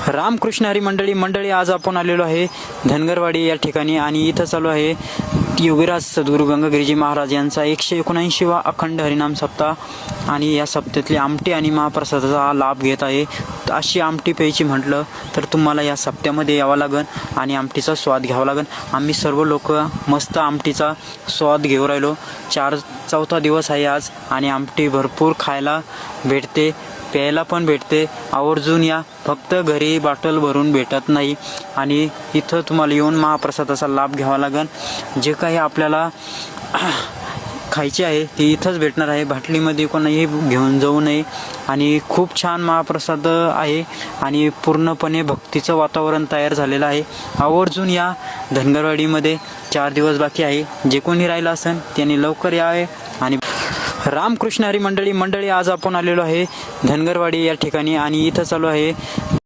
रामकृष्ण हरी मंडळी आज आपण आलेलो आहे धनगरवाडी या ठिकाणी आणि इथं चालू आहे योगीराज सद्गुरू गंगागिरीजी महाराज यांचा 179वा अखंड हरिनाम सप्ताह आणि या सप्त्यातली आमटी आणि महाप्रसादाचा लाभ घेत आहे। अशी आमटी प्यायची म्हटलं तर तुम्हाला या सप्त्यामध्ये यावं लागेल आणि आमटीचा स्वाद घ्यावा लागेल। आम्ही सर्व लोक मस्त आमटीचा स्वाद घेऊ राहिलो। चौथा दिवस आहे आज आणि आमटी भरपूर खायला भेटते, प्यायला पण भेटते। आवर्जून या, फक्त घरी बाटल भरून भेटत नाही आणि इथं तुम्हाला येऊन महाप्रसादाचा लाभ घ्यावा लागेल। जे काही आपल्याला खायचे आहे ते इथंच भेटणार आहे, बाटलीमध्ये कोणाही घेऊन जाऊ नये। आणि खूप छान महाप्रसाद आहे आणि पूर्णपणे भक्तीचं वातावरण तयार झालेलं आहे। आवर्जून या धनगरवाडीमध्ये, 4 दिवस बाकी आहे। जे कोणी राहिलं असेल त्यांनी लवकर यावे। आणि रामकृष्ण हरी मंडळी आज आपण आलेलो आहे धनगरवाडी या ठिकाणी आणि इथं चालू आहे